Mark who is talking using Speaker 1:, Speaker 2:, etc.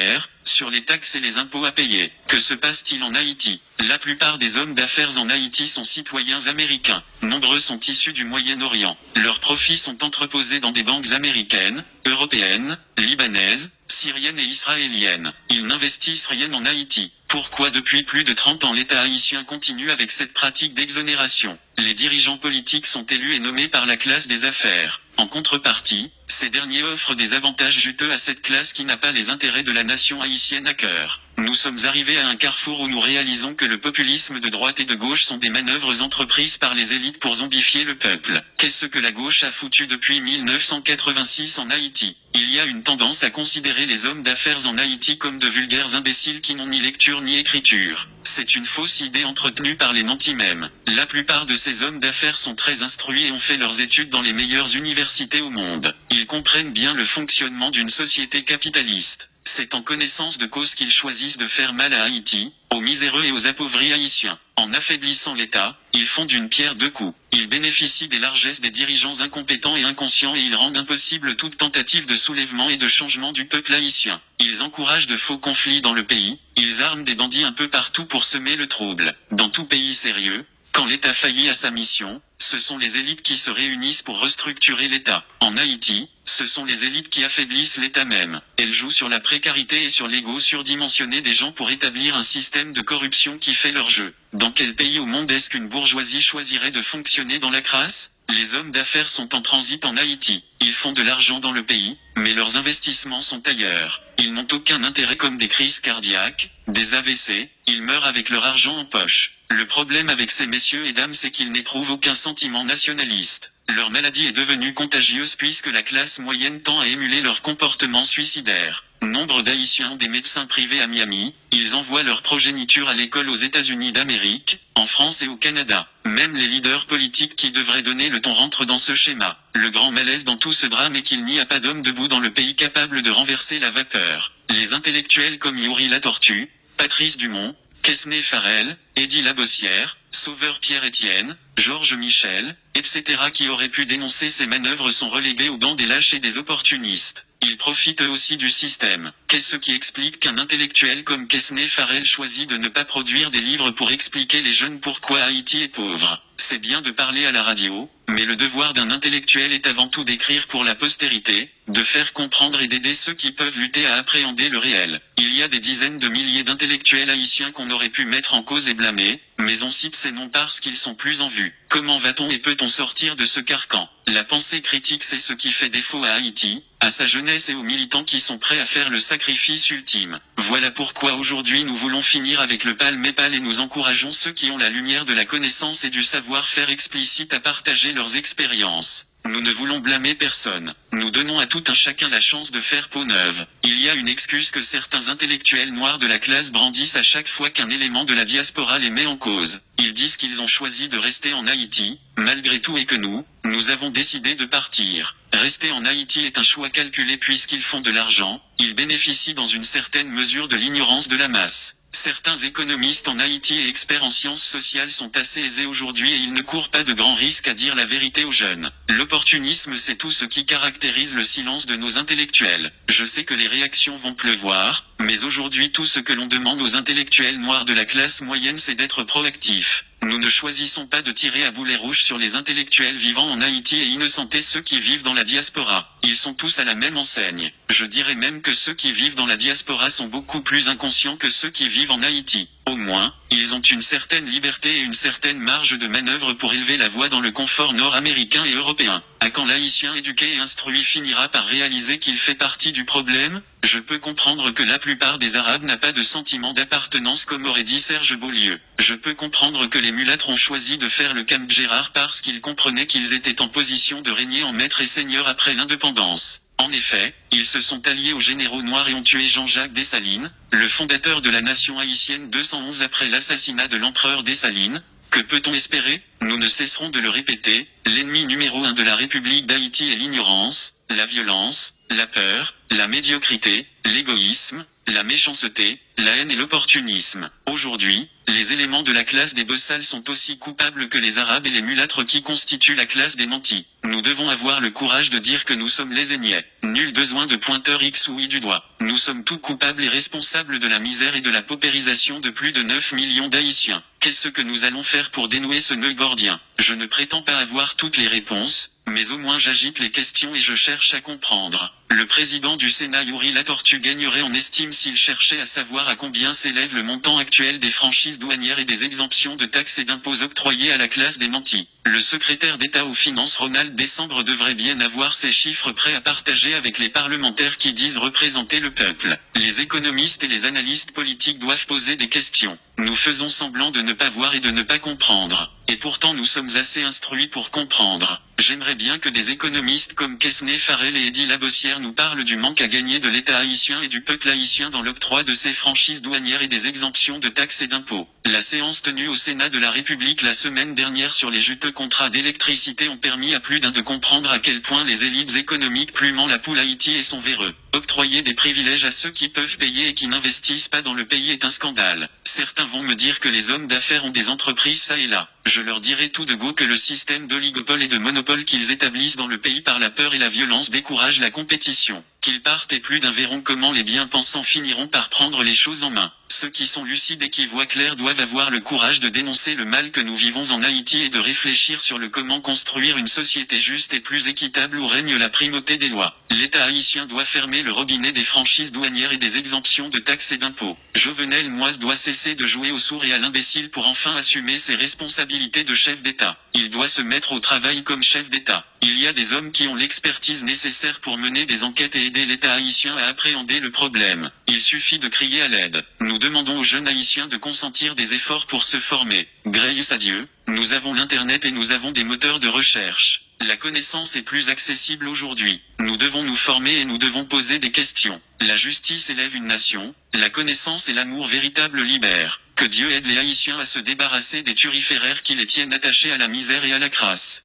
Speaker 1: salaire, sur les taxes et les impôts à payer. Que se passe-t-il en Haïti? La plupart des hommes d'affaires en Haïti sont citoyens américains. Nombreux sont issus du Moyen-Orient. Leurs profits sont entreposés dans des banques américaines, européennes, libanaises, syriennes et israéliennes. Ils n'investissent rien en Haïti. Pourquoi depuis plus de 30 ans l'État haïtien continue avec cette pratique d'exonération? Les dirigeants politiques sont élus et nommés par la classe des affaires. En contrepartie, ces derniers offrent des avantages juteux à cette classe qui n'a pas les intérêts de la nation haïtienne à cœur. Nous sommes arrivés à un carrefour où nous réalisons que le populisme de droite et de gauche sont des manœuvres entreprises par les élites pour zombifier le peuple. Qu'est-ce que la gauche a foutu depuis 1986 en Haïti? Il y a une tendance à considérer les hommes d'affaires en Haïti comme de vulgaires imbéciles qui n'ont ni lecture ni écriture. C'est une fausse idée entretenue par les nantis mêmes. La plupart de ces hommes d'affaires sont très instruits et ont fait leurs études dans les meilleures universités au monde. Ils comprennent bien le fonctionnement d'une société capitaliste. C'est en connaissance de cause qu'ils choisissent de faire mal à Haïti, aux miséreux et aux appauvris haïtiens. En affaiblissant l'État, ils font d'une pierre deux coups. Ils bénéficient des largesses des dirigeants incompétents et inconscients et ils rendent impossible toute tentative de soulèvement et de changement du peuple haïtien. Ils encouragent de faux conflits dans le pays, ils arment des bandits un peu partout pour semer le trouble. Dans tout pays sérieux, quand l'État faillit à sa mission, ce sont les élites qui se réunissent pour restructurer l'État. En Haïti, ce sont les élites qui affaiblissent l'État même. Elles jouent sur la précarité et sur l'ego surdimensionné des gens pour établir un système de corruption qui fait leur jeu. Dans quel pays au monde est-ce qu'une bourgeoisie choisirait de fonctionner dans la crasse? Les hommes d'affaires sont en transit en Haïti. Ils font de l'argent dans le pays, mais leurs investissements sont ailleurs. Ils n'ont aucun intérêt comme des crises cardiaques, des AVC, ils meurent avec leur argent en poche. Le problème avec ces messieurs et dames c'est qu'ils n'éprouvent aucun sentiment nationaliste. Leur maladie est devenue contagieuse puisque la classe moyenne tend à émuler leur comportement suicidaire. Nombre d'Haïtiens ont des médecins privés à Miami, ils envoient leur progéniture à l'école aux États-Unis d'Amérique, en France et au Canada. Même les leaders politiques qui devraient donner le ton rentrent dans ce schéma. Le grand malaise dans tout ce drame est qu'il n'y a pas d'homme debout dans le pays capable de renverser la vapeur. Les intellectuels comme Yuri Latortue, Patrice Dumont, Quesnay Farel, Eddie Labossière, Sauveur Pierre-Étienne, Georges Michel, etc. qui auraient pu dénoncer ces manœuvres sont relégués au banc des lâches et des opportunistes. Ils profitent eux aussi du système. Qu'est-ce qui explique qu'un intellectuel comme Quesnay Farel choisit de ne pas produire des livres pour expliquer les jeunes pourquoi Haïti est pauvre? C'est bien de parler à la radio, mais le devoir d'un intellectuel est avant tout d'écrire pour la postérité, de faire comprendre et d'aider ceux qui peuvent lutter à appréhender le réel. Il y a des dizaines de milliers d'intellectuels haïtiens qu'on aurait pu mettre en cause et blâmer, mais on cite ces noms parce qu'ils sont plus en vue. Comment va-t-on et peut-on sortir de ce carcan? La pensée critique c'est ce qui fait défaut à Haïti, à sa jeunesse et aux militants qui sont prêts à faire le sacrifice ultime. Voilà pourquoi aujourd'hui nous voulons finir avec le palme-épale et nous encourageons ceux qui ont la lumière de la connaissance et du savoir-faire explicite à partager leurs expériences. Nous ne voulons blâmer personne. Nous donnons à tout un chacun la chance de faire peau neuve. Il y a une excuse que certains intellectuels noirs de la classe brandissent à chaque fois qu'un élément de la diaspora les met en cause. Ils disent qu'ils ont choisi de rester en Haïti, malgré tout et que nous avons décidé de partir. Rester en Haïti est un choix calculé puisqu'ils font de l'argent, ils bénéficient dans une certaine mesure de l'ignorance de la masse. Certains économistes en Haïti et experts en sciences sociales sont assez aisés aujourd'hui et ils ne courent pas de grands risques à dire la vérité aux jeunes. L'opportunisme c'est tout ce qui caractérise le silence de nos intellectuels. Je sais que les réactions vont pleuvoir, mais aujourd'hui tout ce que l'on demande aux intellectuels noirs de la classe moyenne c'est d'être proactifs. Nous ne choisissons pas de tirer à boulet rouge sur les intellectuels vivant en Haïti et innocenter ceux qui vivent dans la diaspora. Ils sont tous à la même enseigne. Je dirais même que ceux qui vivent dans la diaspora sont beaucoup plus inconscients que ceux qui vivent en Haïti. Au moins, ils ont une certaine liberté et une certaine marge de manœuvre pour élever la voix dans le confort nord-américain et européen. À quand l'Haïtien éduqué et instruit finira par réaliser qu'il fait partie du problème? Je peux comprendre que la plupart des Arabes n'a pas de sentiment d'appartenance comme aurait dit Serge Beaulieu. Je peux comprendre que les mulâtres ont choisi de faire le Camp Gérard parce qu'ils comprenaient qu'ils étaient en position de régner en maître et seigneur après l'indépendance. En effet, ils se sont alliés aux généraux noirs et ont tué Jean-Jacques Dessalines, le fondateur de la nation haïtienne 211 après l'assassinat de l'empereur Dessalines. Que peut-on espérer? Nous ne cesserons de le répéter, l'ennemi numéro 1 de la République d'Haïti est l'ignorance, la violence, la peur, la médiocrité, l'égoïsme, la méchanceté, la haine et l'opportunisme. Aujourd'hui, les éléments de la classe des bossals sont aussi coupables que les arabes et les mulâtres qui constituent la classe des nantis. Nous devons avoir le courage de dire que nous sommes les Aignais. Nul besoin de pointeur X ou Y du doigt. Nous sommes tous coupables et responsables de la misère et de la paupérisation de plus de 9 millions d'Haïtiens. Qu'est-ce que nous allons faire pour dénouer ce nœud gordien? Je ne prétends pas avoir toutes les réponses, mais au moins j'agite les questions et je cherche à comprendre. Le président du Sénat Yuri Latortue gagnerait en estime s'il cherchait à savoir à combien s'élève le montant actuel des franchises douanières et des exemptions de taxes et d'impôts octroyées à la classe des nantis. Le secrétaire d'État aux Finances Ronald Décembre devrait bien avoir ces chiffres prêts à partager avec les parlementaires qui disent représenter le peuple. Les économistes et les analystes politiques doivent poser des questions. Nous faisons semblant de ne pas voir et de ne pas comprendre. Et pourtant nous sommes assez instruits pour comprendre. J'aimerais bien que des économistes comme Quesnay Farrell et Eddy Labossière nous parlent du manque à gagner de l'État haïtien et du peuple haïtien dans l'octroi de ses franchises douanières et des exemptions de taxes et d'impôts. La séance tenue au Sénat de la République la semaine dernière sur les juteux contrats d'électricité ont permis à plus d'un de comprendre à quel point les élites économiques plumant la poule Haïti et sont véreux. Octroyer des privilèges à ceux qui peuvent payer et qui n'investissent pas dans le pays est un scandale. Certains vont me dire que les hommes d'affaires ont des entreprises ça et là. Je leur dirai tout de go que le système d'oligopole et de monopole qu'ils établissent dans le pays par la peur et la violence décourage la compétition. Qu'ils partent et plus d'un verront comment les bien-pensants finiront par prendre les choses en main. Ceux qui sont lucides et qui voient clair doivent avoir le courage de dénoncer le mal que nous vivons en Haïti et de réfléchir sur le comment construire une société juste et plus équitable où règne la primauté des lois. L'État haïtien doit fermer le robinet des franchises douanières et des exemptions de taxes et d'impôts. Jovenel Moïse doit cesser de jouer au sourd et à l'imbécile pour enfin assumer ses responsabilités de chef d'État. Il doit se mettre au travail comme chef d'État. Il y a des hommes qui ont l'expertise nécessaire pour mener des enquêtes et aider l'État haïtien à appréhender le problème. Il suffit de crier à l'aide. Nous demandons aux jeunes haïtiens de consentir des efforts pour se former. Grâce à Dieu, nous avons l'Internet et nous avons des moteurs de recherche. La connaissance est plus accessible aujourd'hui. Nous devons nous former et nous devons poser des questions. La justice élève une nation, la connaissance et l'amour véritable libèrent. Que Dieu aide les Haïtiens à se débarrasser des turiféraires qui les tiennent attachés à la misère et à la crasse.